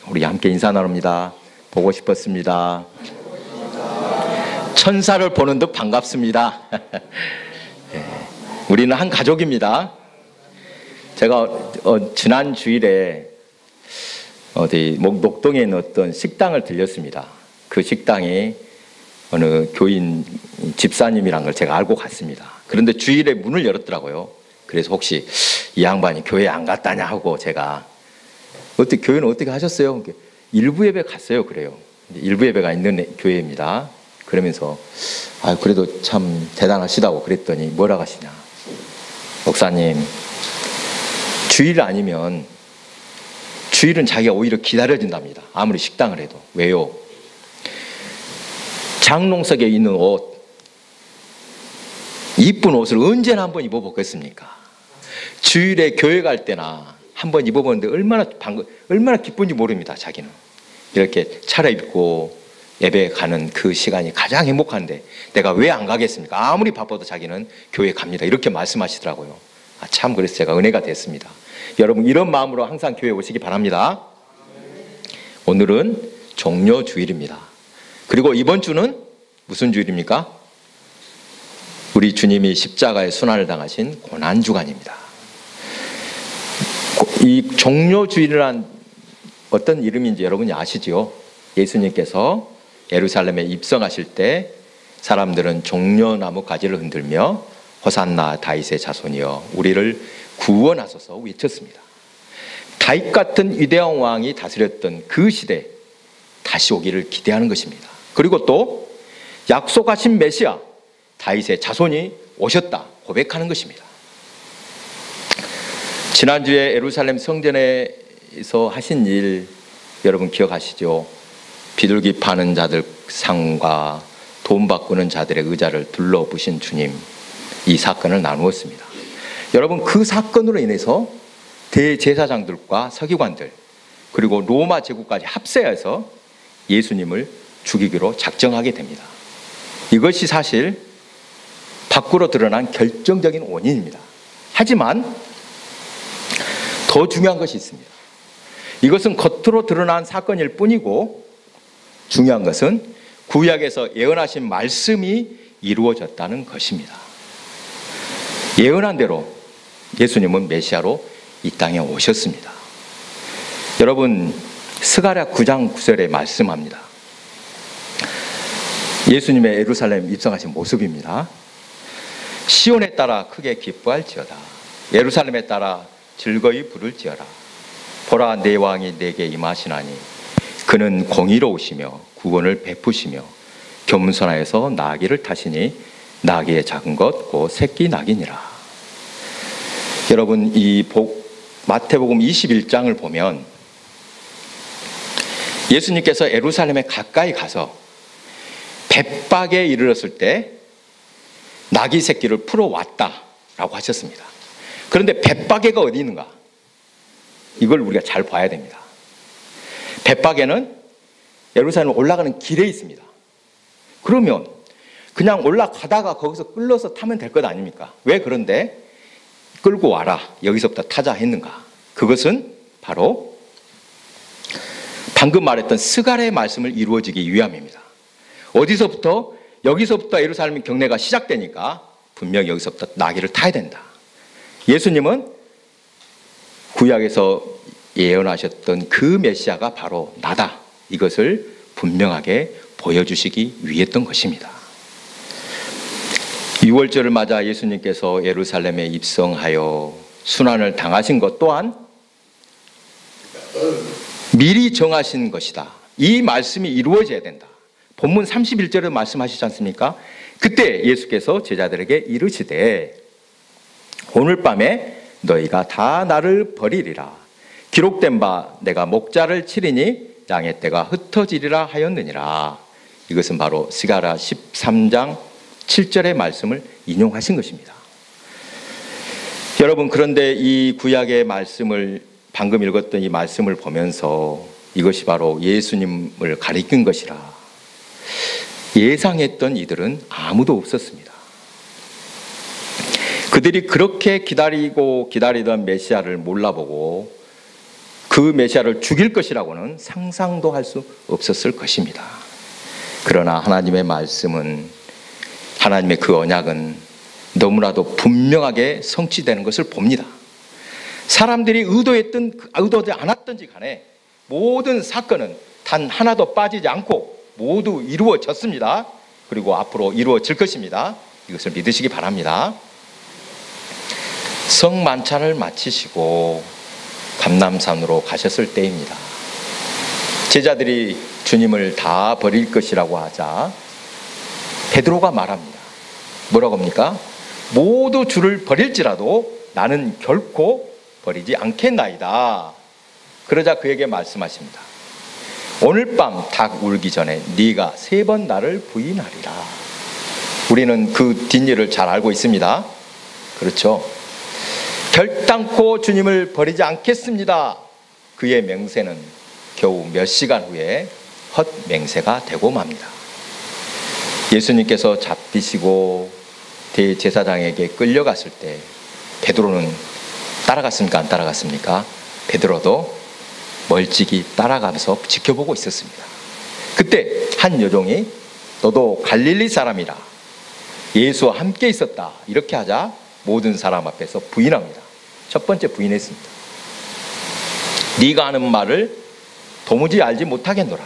우리 함께 인사 나눕니다. 보고 싶었습니다. 천사를 보는 듯 반갑습니다. 우리는 한 가족입니다. 제가 지난 주일에 어디 녹동에 있는 어떤 식당을 들렸습니다. 그 식당이 어느 교인 집사님이란 걸 제가 알고 갔습니다. 그런데 주일에 문을 열었더라고요. 그래서 혹시 이 양반이 교회 안 갔다냐 하고 제가 어떻게 교회는 어떻게 하셨어요? 일부 예배 갔어요. 그래요. 일부 예배가 있는 교회입니다. 그러면서 그래도 참 대단하시다고 그랬더니 뭐라고 하시냐, 목사님, 주일 아니면 주일은 자기가 오히려 기다려진답니다. 아무리 식당을 해도. 왜요? 장롱석에 있는 옷, 이쁜 옷을 언제나 한번 입어보겠습니까? 주일에 교회 갈 때나 한번 입어보는데 얼마나 기쁜지 모릅니다. 자기는 이렇게 차려입고 예배 가는 그 시간이 가장 행복한데 내가 왜 안 가겠습니까? 아무리 바빠도 자기는 교회 갑니다. 이렇게 말씀하시더라고요. 참, 그래서 제가 은혜가 됐습니다. 여러분, 이런 마음으로 항상 교회 오시기 바랍니다. 오늘은 종료주일입니다. 그리고 이번 주는 무슨 주일입니까? 우리 주님이 십자가의 순환을 당하신 고난주간입니다. 이 종료주일이란 어떤 이름인지 여러분이 아시지요? 예수님께서 예루살렘에 입성하실 때 사람들은 종려나무 가지를 흔들며 호산나 다윗의 자손이여 우리를 구원하소서 외쳤습니다. 다윗 같은 위대한 왕이 다스렸던 그 시대 다시 오기를 기대하는 것입니다. 그리고 또 약속하신 메시아 다윗의 자손이 오셨다 고백하는 것입니다. 지난주에 예루살렘 성전에서 하신 일 여러분 기억하시죠? 비둘기 파는 자들 상과 돈 바꾸는 자들의 의자를 둘러부신 주님, 이 사건을 나누었습니다. 여러분, 그 사건으로 인해서 대제사장들과 서기관들 그리고 로마 제국까지 합세해서 예수님을 죽이기로 작정하게 됩니다. 이것이 사실 밖으로 드러난 결정적인 원인입니다. 하지만 더 중요한 것이 있습니다. 이것은 겉으로 드러난 사건일 뿐이고 중요한 것은 구약에서 예언하신 말씀이 이루어졌다는 것입니다. 예언한 대로 예수님은 메시아로 이 땅에 오셨습니다. 여러분, 스가랴 9장 9절에 말씀합니다. 예수님의 예루살렘 입성하신 모습입니다. 시온에 따라 크게 기뻐할지어다. 예루살렘에 따라 즐거이 부를지어다. 보라, 내 왕이 내게 임하시나니 그는 공의로우시며 구원을 베푸시며 겸손하여서 나귀를 타시니 나귀의 작은 것 곧 새끼 나귀니라. 여러분, 이 마태복음 21장을 보면 예수님께서 예루살렘에 가까이 가서 벳박에 이르렀을 때 나귀 새끼를 풀어왔다라고 하셨습니다. 그런데 벳박에가 어디 있는가? 이걸 우리가 잘 봐야 됩니다. 벳박에는 예루살렘 올라가는 길에 있습니다. 그러면 그냥 올라가다가 거기서 끌려서 타면 될 것 아닙니까? 왜 그런데 끌고 와라, 여기서부터 타자 했는가? 그것은 바로 방금 말했던 스가랴의 말씀을 이루어지기 위함입니다. 어디서부터? 여기서부터 예루살렘 경내가 시작되니까 분명히 여기서부터 나귀를 타야 된다. 예수님은 구약에서 예언하셨던 그 메시아가 바로 나다. 이것을 분명하게 보여주시기 위했던 것입니다. 6월절을 맞아 예수님께서 예루살렘에 입성하여 순환을 당하신 것 또한 미리 정하신 것이다. 이 말씀이 이루어져야 된다. 본문 31절에 말씀하시지 않습니까? 그때 예수께서 제자들에게 이르시되 오늘 밤에 너희가 다 나를 버리리라. 기록된 바 내가 목자를 치리니 양의 떼가 흩어지리라 하였느니라. 이것은 바로 스가랴 13장 7절의 말씀을 인용하신 것입니다. 여러분, 그런데 이 구약의 말씀을 방금 읽었던 이 말씀을 보면서 이것이 바로 예수님을 가리킨 것이라 예상했던 이들은 아무도 없었습니다. 그들이 그렇게 기다리던 메시아를 몰라보고 그 그 메시아를 죽일 것이라고는 상상도 할 수 없었을 것입니다. 그러나 하나님의 말씀은, 하나님의 그 언약은 너무나도 분명하게 성취되는 것을 봅니다. 사람들이 의도했든 의도하지 않았든지 간에 모든 사건은 단 하나도 빠지지 않고 모두 이루어졌습니다. 그리고 앞으로 이루어질 것입니다. 이것을 믿으시기 바랍니다. 성만찬을 마치시고 감람산으로 가셨을 때입니다. 제자들이 주님을 다 버릴 것이라고 하자 베드로가 말합니다. 뭐라고 합니까? 모두 주를 버릴지라도 나는 결코 버리지 않겠나이다. 그러자 그에게 말씀하십니다. 오늘 밤 닭 울기 전에 네가 3번 나를 부인하리라. 우리는 그 뒷일을 잘 알고 있습니다. 그렇죠? 결단코 주님을 버리지 않겠습니다. 그의 맹세는 겨우 몇 시간 후에 헛맹세가 되고 맙니다. 예수님께서 잡히시고 대제사장에게 끌려갔을 때 베드로는 따라갔습니까? 안 따라갔습니까? 베드로도 멀찍이 따라가면서 지켜보고 있었습니다. 그때 한 여종이 너도 갈릴리 사람이라 예수와 함께 있었다 이렇게 하자 모든 사람 앞에서 부인합니다. 첫 번째 부인했습니다. 네가 하는 말을 도무지 알지 못하겠노라.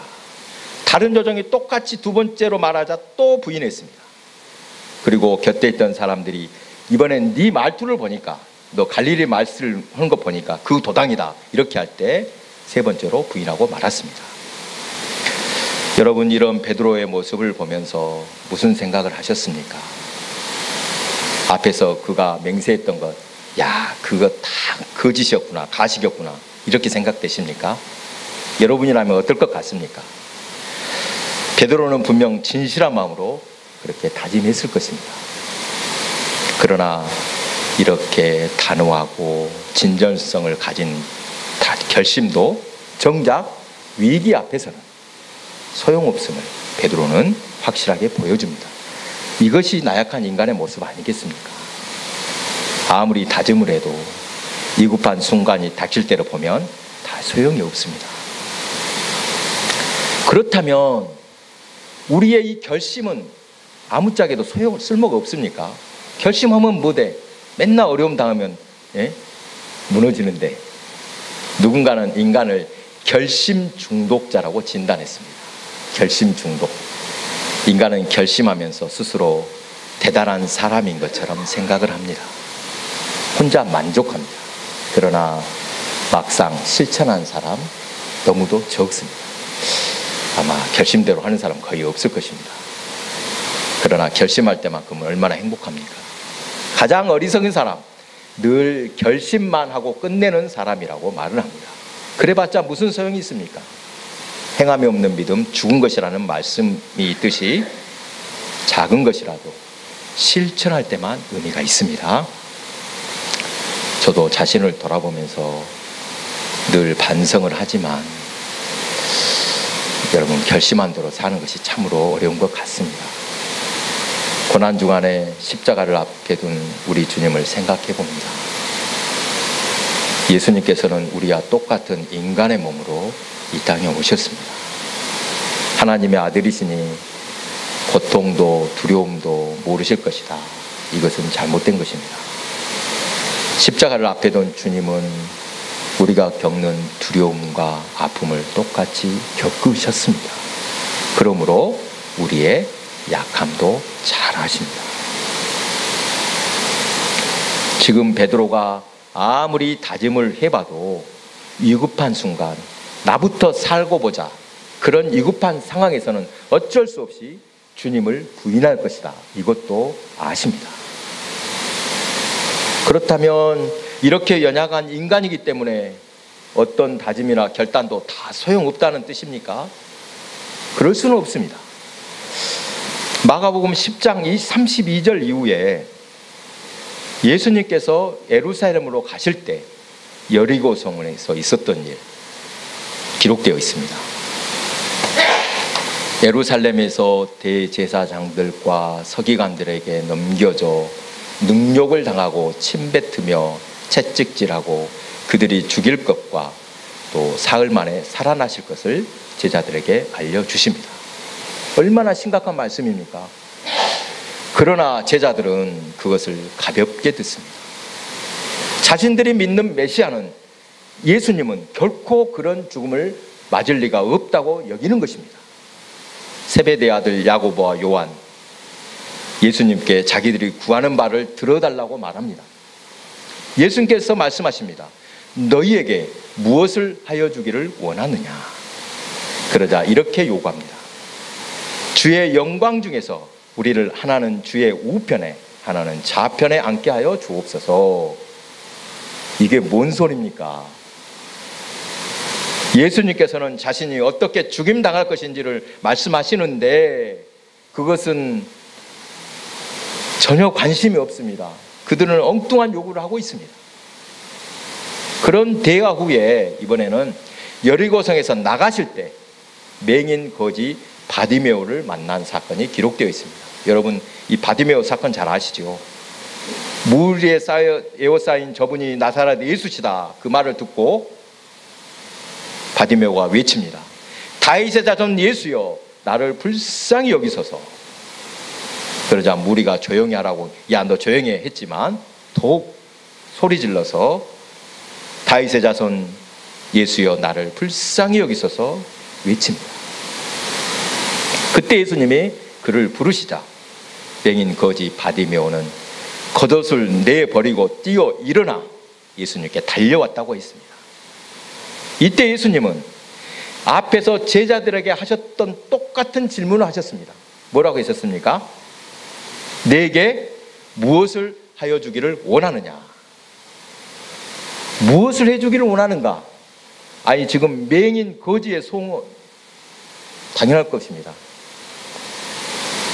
다른 여종이 똑같이 두 번째로 말하자 또 부인했습니다. 그리고 곁에 있던 사람들이 이번엔 네 말투를 보니까 너 갈릴리 말씀을 하는 거 보니까 그 도당이다 이렇게 할 때 3번째로 부인하고 말았습니다. 여러분, 이런 베드로의 모습을 보면서 무슨 생각을 하셨습니까? 앞에서 그가 맹세했던 것, 야, 그거 다 거짓이었구나, 가식이었구나 이렇게 생각되십니까? 여러분이라면 어떨 것 같습니까? 베드로는 분명 진실한 마음으로 그렇게 다짐했을 것입니다. 그러나 이렇게 단호하고 진정성을 가진 결심도 정작 위기 앞에서는 소용없음을 베드로는 확실하게 보여줍니다. 이것이 나약한 인간의 모습 아니겠습니까? 아무리 다짐을 해도 위급한 순간이 닥칠 때를 보면 다 소용이 없습니다. 그렇다면 우리의 이 결심은 아무짝에도 쓸모가 없습니까? 결심하면 뭐돼? 맨날 어려움 당하면 무너지는데. 누군가는 인간을 결심 중독자라고 진단했습니다. 결심 중독. 인간은 결심하면서 스스로 대단한 사람인 것처럼 생각을 합니다. 혼자 만족합니다. 그러나 막상 실천한 사람 너무도 적습니다. 아마 결심대로 하는 사람 거의 없을 것입니다. 그러나 결심할 때만큼은 얼마나 행복합니까? 가장 어리석은 사람, 늘 결심만 하고 끝내는 사람이라고 말을 합니다. 그래봤자 무슨 소용이 있습니까? 행함이 없는 믿음 죽은 것이라는 말씀이 있듯이 작은 것이라도 실천할 때만 의미가 있습니다. 저도 자신을 돌아보면서 늘 반성을 하지만 여러분, 결심한 대로 사는 것이 참으로 어려운 것 같습니다. 고난주간에 십자가를 앞에 둔 우리 주님을 생각해 봅니다. 예수님께서는 우리와 똑같은 인간의 몸으로 이 땅에 오셨습니다. 하나님의 아들이시니 고통도 두려움도 모르실 것이다. 이것은 잘못된 것입니다. 십자가를 앞에 둔 주님은 우리가 겪는 두려움과 아픔을 똑같이 겪으셨습니다. 그러므로 우리의 약함도 잘 아십니다. 지금 베드로가 아무리 다짐을 해봐도 위급한 순간 나부터 살고 보자, 그런 위급한 상황에서는 어쩔 수 없이 주님을 부인할 것이다. 이것도 아십니다. 그렇다면 이렇게 연약한 인간이기 때문에 어떤 다짐이나 결단도 다 소용없다는 뜻입니까? 그럴 수는 없습니다. 마가복음 10장 32절 이후에 예수님께서 예루살렘으로 가실 때 여리고 성에서 있었던 일 기록되어 있습니다. 예루살렘에서 대제사장들과 서기관들에게 넘겨져 능욕을 당하고 침뱉으며 채찍질하고 그들이 죽일 것과 또 사흘 만에 살아나실 것을 제자들에게 알려주십니다. 얼마나 심각한 말씀입니까? 그러나 제자들은 그것을 가볍게 듣습니다. 자신들이 믿는 메시아는, 예수님은 결코 그런 죽음을 맞을 리가 없다고 여기는 것입니다. 세베대의 아들 야고보와 요한, 예수님께 자기들이 구하는 바를 들어달라고 말합니다. 예수님께서 말씀하십니다. 너희에게 무엇을 하여 주기를 원하느냐? 그러자 이렇게 요구합니다. 주의 영광 중에서 우리를 하나는 주의 우편에 하나는 좌편에 앉게 하여 주옵소서. 이게 뭔 소리입니까? 예수님께서는 자신이 어떻게 죽임당할 것인지를 말씀하시는데 그것은 전혀 관심이 없습니다. 그들은 엉뚱한 요구를 하고 있습니다. 그런 대화 후에 이번에는 여리고성에서 나가실 때 맹인 거지 바디메오를 만난 사건이 기록되어 있습니다. 여러분, 이 바디메오 사건 잘 아시죠? 물 위에 에워싸인 저분이 나사렛 예수시다, 그 말을 듣고 바디메오가 외칩니다. 다윗의 자손 예수여, 나를 불쌍히 여기소서. 그러자 무리가 조용히 하라고, 야 너 조용히 해 했지만 더욱 소리 질러서 다윗의 자손 예수여, 나를 불쌍히 여기소서 외칩니다. 그때 예수님이 그를 부르시자 맹인 거지 바디메오는 겉옷을 내버리고 뛰어 일어나 예수님께 달려왔다고 했습니다. 이때 예수님은 앞에서 제자들에게 하셨던 똑같은 질문을 하셨습니다. 뭐라고 하셨습니까? 내게 무엇을 하여 주기를 원하느냐? 무엇을 해주기를 원하는가? 아니, 지금 맹인 거지의 소원, 당연할 것입니다.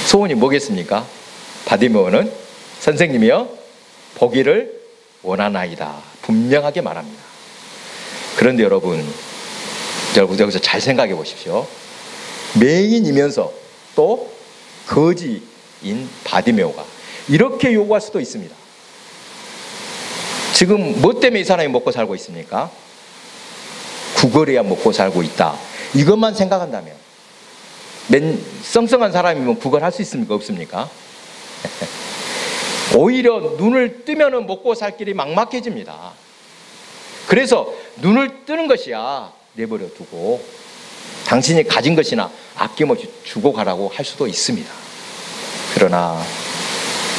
소원이 뭐겠습니까? 바디메오는 선생님이여 보기를 원하나이다, 분명하게 말합니다. 그런데 여러분 여기서 잘 생각해 보십시오. 맹인이면서 또 거지인 바디메오가 이렇게 요구할 수도 있습니다. 지금 뭐 때문에 이 사람이 먹고 살고 있습니까? 구걸해야 먹고 살고 있다, 이것만 생각한다면 썽썽한 사람이면 구걸할 수 있습니까? 없습니까? 오히려 눈을 뜨면 먹고 살 길이 막막해집니다. 그래서 눈을 뜨는 것이야 내버려 두고 당신이 가진 것이나 아낌없이 주고 가라고 할 수도 있습니다. 그러나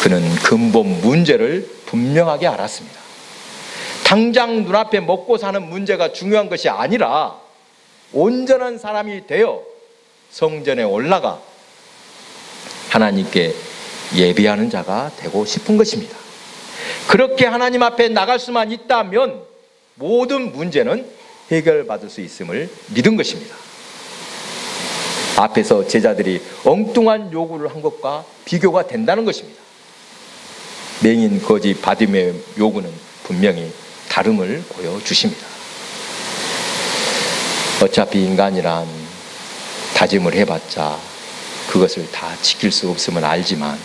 그는 근본 문제를 분명하게 알았습니다. 당장 눈앞에 먹고 사는 문제가 중요한 것이 아니라 온전한 사람이 되어 성전에 올라가 하나님께 예배하는 자가 되고 싶은 것입니다. 그렇게 하나님 앞에 나갈 수만 있다면 모든 문제는 해결받을 수 있음을 믿은 것입니다. 앞에서 제자들이 엉뚱한 요구를 한 것과 비교가 된다는 것입니다. 맹인 거지 바디메오 요구는 분명히 다름을 보여주십니다. 어차피 인간이란 다짐을 해봤자 그것을 다 지킬 수 없음을 알지만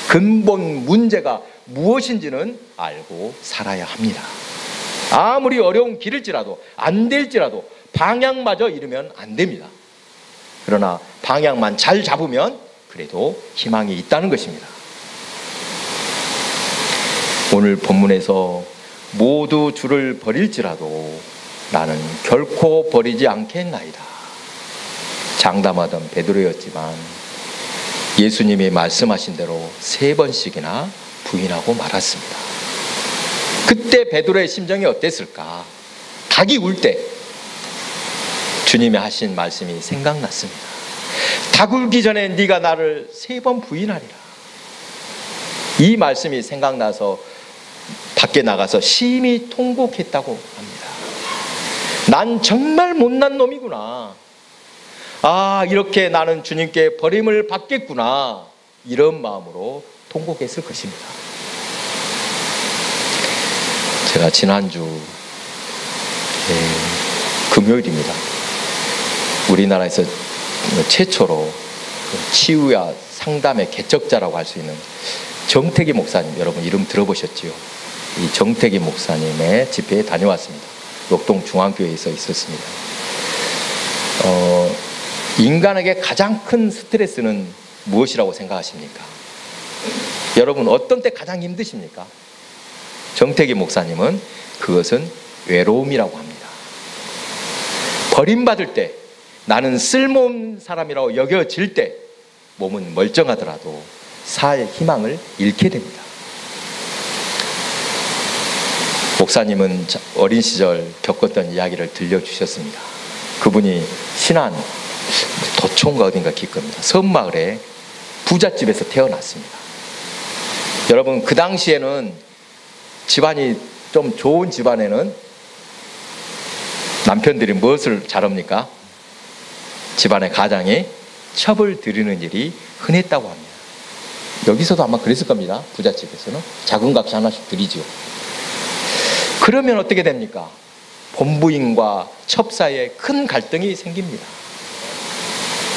근본 문제가 무엇인지는 알고 살아야 합니다. 아무리 어려운 길일지라도 안 될지라도 방향마저 잃으면 안 됩니다. 그러나 방향만 잘 잡으면 그래도 희망이 있다는 것입니다. 오늘 본문에서 모두 주를 버릴지라도 나는 결코 버리지 않겠나이다, 장담하던 베드로였지만 예수님이 말씀하신 대로 3번씩이나 부인하고 말았습니다. 그때 베드로의 심정이 어땠을까? 닭이 울 때 주님이 하신 말씀이 생각났습니다. 닭 울기 전에 네가 나를 3번 부인하리라. 이 말씀이 생각나서 밖에 나가서 심히 통곡했다고 합니다. 난 정말 못난 놈이구나. 아, 이렇게 나는 주님께 버림을 받겠구나, 이런 마음으로 통곡했을 것입니다. 제가 지난주 금요일입니다. 우리나라에서 최초로 치유야 상담의 개척자라고 할 수 있는 정태기 목사님, 여러분 이름 들어보셨지요? 이 정태기 목사님의 집회에 다녀왔습니다. 녹동 중앙교회에서 있었습니다. 인간에게 가장 큰 스트레스는 무엇이라고 생각하십니까? 여러분 어떤 때 가장 힘드십니까? 정태기 목사님은 그것은 외로움이라고 합니다. 버림받을 때, 나는 쓸모없는 사람이라고 여겨질 때 몸은 멀쩡하더라도 살 희망을 잃게 됩니다. 목사님은 어린 시절 겪었던 이야기를 들려주셨습니다. 그분이 신안 도초인가 어딘가 길 겁니다. 섬마을에 부잣집에서 태어났습니다. 여러분 그 당시에는 집안이 좀 좋은 집안에는 남편들이 무엇을 잘합니까? 집안의 가장이 첩을 드리는 일이 흔했다고 합니다. 여기서도 아마 그랬을 겁니다. 부잣집에서는 작은 값이 하나씩 드리죠. 그러면 어떻게 됩니까? 본부인과 첩 사이에 큰 갈등이 생깁니다.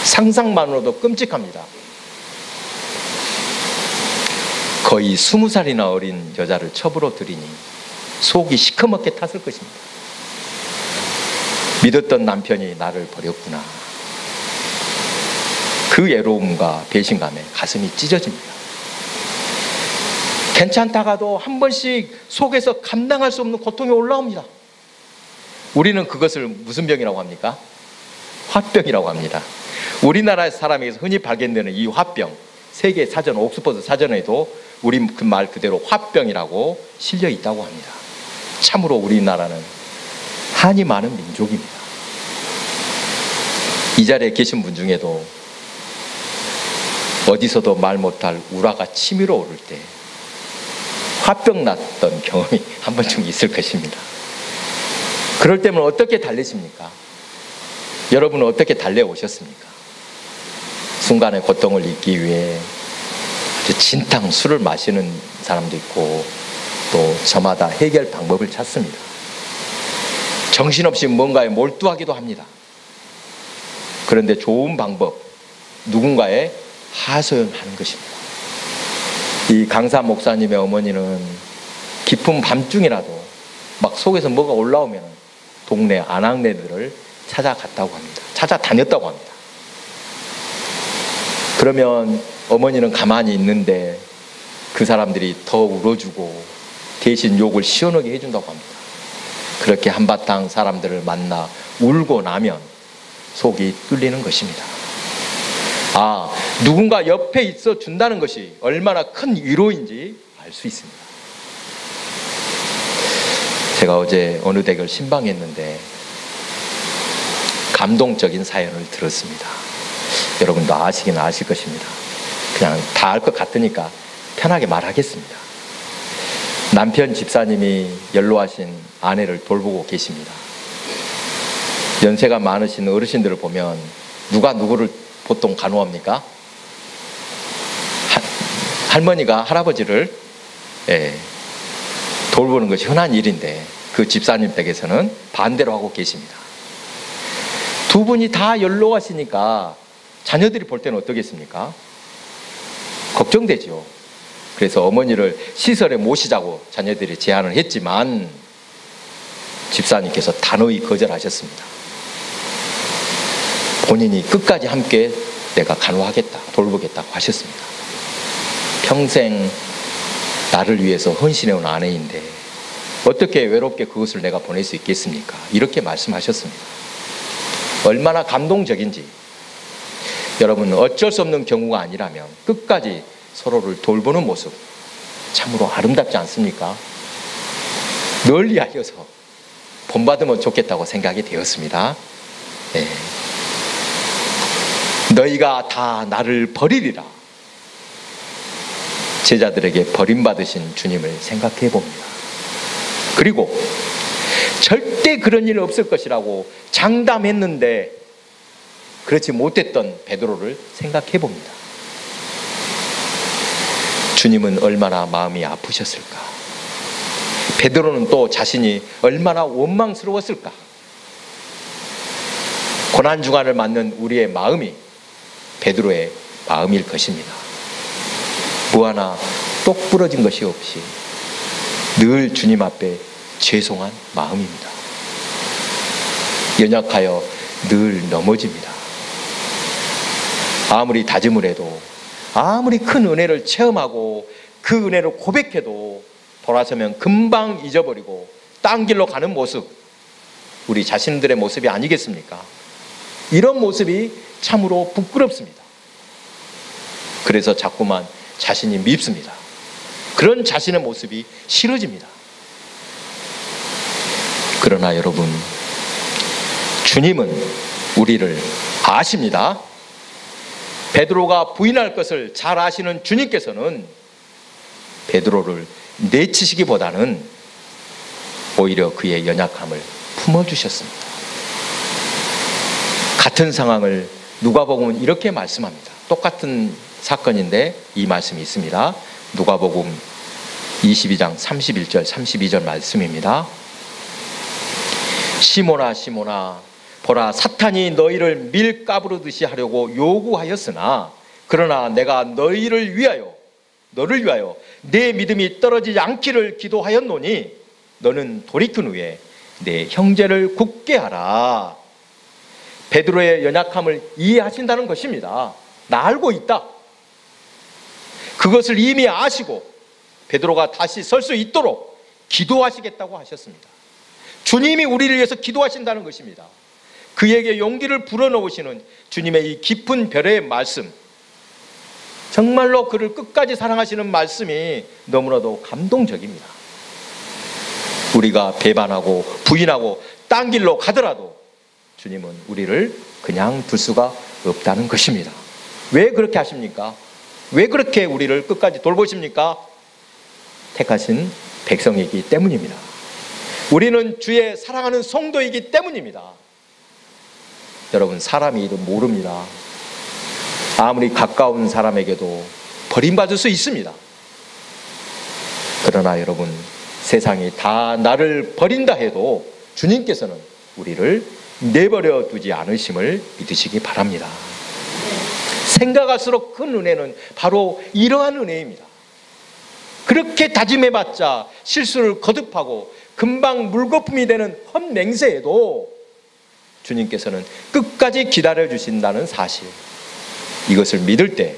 상상만으로도 끔찍합니다. 거의 20살이나 어린 여자를 첩으로 들이니 속이 시커멓게 탔을 것입니다. 믿었던 남편이 나를 버렸구나. 그 외로움과 배신감에 가슴이 찢어집니다. 괜찮다가도 한 번씩 속에서 감당할 수 없는 고통이 올라옵니다. 우리는 그것을 무슨 병이라고 합니까? 화병이라고 합니다. 우리나라 사람에게서 흔히 발견되는 이 화병, 세계 사전, 옥스퍼드 사전에도 우리 그 말 그대로 화병이라고 실려 있다고 합니다. 참으로 우리나라는 한이 많은 민족입니다. 이 자리에 계신 분 중에도 어디서도 말 못할 우라가 치밀어 오를 때 화병 났던 경험이 한 번쯤 있을 것입니다. 그럴 때면 어떻게 달래십니까? 여러분은 어떻게 달래오셨습니까? 순간의 고통을 잊기 위해 아주 진탕 술을 마시는 사람도 있고 또 저마다 해결 방법을 찾습니다. 정신없이 뭔가에 몰두하기도 합니다. 그런데 좋은 방법, 누군가의 하소연하는 것입니다. 이 강사 목사님의 어머니는 깊은 밤중이라도 막 속에서 뭐가 올라오면 동네 아낙네들을 찾아갔다고 합니다. 찾아다녔다고 합니다. 그러면 어머니는 가만히 있는데 그 사람들이 더 울어주고 대신 욕을 시원하게 해준다고 합니다. 그렇게 한바탕 사람들을 만나 울고 나면 속이 뚫리는 것입니다. 아, 누군가 옆에 있어 준다는 것이 얼마나 큰 위로인지 알 수 있습니다. 제가 어제 어느 댁을 신방했는데 감동적인 사연을 들었습니다. 여러분도 아시긴 아실 것입니다. 그냥 다 알 것 같으니까 편하게 말하겠습니다. 남편 집사님이 연로하신 아내를 돌보고 계십니다. 연세가 많으신 어르신들을 보면 누가 누구를 보통 간호합니까? 할머니가 할아버지를 돌보는 것이 흔한 일인데 그 집사님 댁에서는 반대로 하고 계십니다. 두 분이 다 연로하시니까 자녀들이 볼 때는 어떻겠습니까? 걱정되죠. 그래서 어머니를 시설에 모시자고 자녀들이 제안을 했지만 집사님께서 단호히 거절하셨습니다. 본인이 끝까지 함께 내가 간호하겠다, 돌보겠다고 하셨습니다. 평생 나를 위해서 헌신해온 아내인데 어떻게 외롭게 그것을 내가 보낼 수 있겠습니까? 이렇게 말씀하셨습니다. 얼마나 감동적인지. 여러분, 어쩔 수 없는 경우가 아니라면 끝까지 서로를 돌보는 모습 참으로 아름답지 않습니까? 널리 알려서 본받으면 좋겠다고 생각이 되었습니다. 네. 너희가 다 나를 버리리라. 제자들에게 버림받으신 주님을 생각해 봅니다. 그리고 절대 그런 일 없을 것이라고 장담했는데 그렇지 못했던 베드로를 생각해 봅니다. 주님은 얼마나 마음이 아프셨을까? 베드로는 또 자신이 얼마나 원망스러웠을까? 고난주간을 맞는 우리의 마음이 베드로의 마음일 것입니다. 뭐 하나 똑 부러진 것이 없이 늘 주님 앞에 죄송한 마음입니다. 연약하여 늘 넘어집니다. 아무리 다짐을 해도, 아무리 큰 은혜를 체험하고 그 은혜를 고백해도 돌아서면 금방 잊어버리고 딴 길로 가는 모습, 우리 자신들의 모습이 아니겠습니까? 이런 모습이 참으로 부끄럽습니다. 그래서 자꾸만 자신이 밉습니다. 그런 자신의 모습이 싫어집니다. 그러나 여러분, 주님은 우리를 아십니다. 베드로가 부인할 것을 잘 아시는 주님께서는 베드로를 내치시기보다는 오히려 그의 연약함을 품어주셨습니다. 같은 상황을 누가복음은 이렇게 말씀합니다. 똑같은 사건인데 이 말씀이 있습니다. 누가복음 22장 31절 32절 말씀입니다. 시몬아 시몬아 보라 사탄이 너희를 밀가부르듯이 하려고 요구하였으나 그러나 내가 너를 위하여 내 믿음이 떨어지지 않기를 기도하였노니 너는 돌이킨 후에 내 형제를 굳게 하라. 베드로의 연약함을 이해하신다는 것입니다. 나 알고 있다. 그것을 이미 아시고 베드로가 다시 설 수 있도록 기도하시겠다고 하셨습니다. 주님이 우리를 위해서 기도하신다는 것입니다. 그에게 용기를 불어넣으시는 주님의 이 깊은 배려의 말씀, 정말로 그를 끝까지 사랑하시는 말씀이 너무나도 감동적입니다. 우리가 배반하고 부인하고 딴 길로 가더라도 주님은 우리를 그냥 둘 수가 없다는 것입니다. 왜 그렇게 하십니까? 왜 그렇게 우리를 끝까지 돌보십니까? 택하신 백성이기 때문입니다. 우리는 주의 사랑하는 성도이기 때문입니다. 여러분, 사람이 이름 모릅니다. 아무리 가까운 사람에게도 버림받을 수 있습니다. 그러나 여러분, 세상이 다 나를 버린다 해도 주님께서는 우리를 내버려 두지 않으심을 믿으시기 바랍니다. 생각할수록 큰 은혜는 바로 이러한 은혜입니다. 그렇게 다짐해봤자 실수를 거듭하고 금방 물거품이 되는 헛맹세에도 주님께서는 끝까지 기다려주신다는 사실, 이것을 믿을 때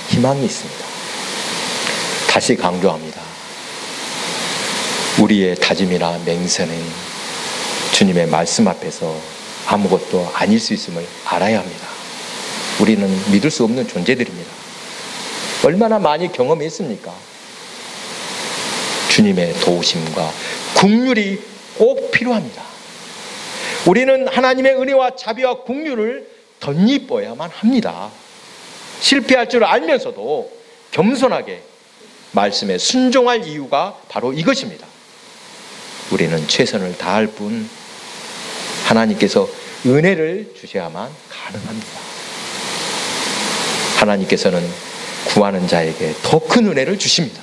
희망이 있습니다. 다시 강조합니다. 우리의 다짐이나 맹세는 주님의 말씀 앞에서 아무것도 아닐 수 있음을 알아야 합니다. 우리는 믿을 수 없는 존재들입니다. 얼마나 많이 경험했습니까? 주님의 도우심과 긍휼이 꼭 필요합니다. 우리는 하나님의 은혜와 자비와 긍휼을 덧입어야만 합니다. 실패할 줄 알면서도 겸손하게 말씀에 순종할 이유가 바로 이것입니다. 우리는 최선을 다할 뿐 하나님께서 은혜를 주셔야만 가능합니다. 하나님께서는 구하는 자에게 더 큰 은혜를 주십니다.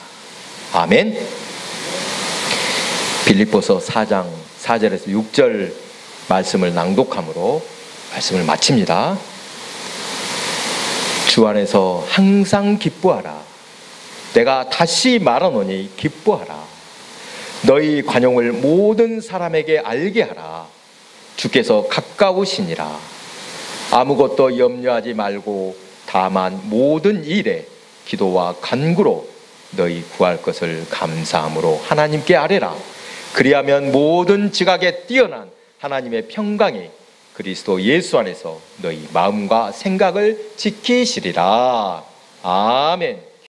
아멘. 빌립보서 4장 4절에서 6절 말씀을 낭독함으로 말씀을 마칩니다. 주 안에서 항상 기뻐하라. 내가 다시 말하노니 기뻐하라. 너희 관용을 모든 사람에게 알게 하라. 주께서 가까우시니라. 아무것도 염려하지 말고 다만 모든 일에 기도와 간구로 너희 구할 것을 감사함으로 하나님께 아뢰라. 그리하면 모든 지각에 뛰어난 하나님의 평강이 그리스도 예수 안에서 너희 마음과 생각을 지키시리라. 아멘.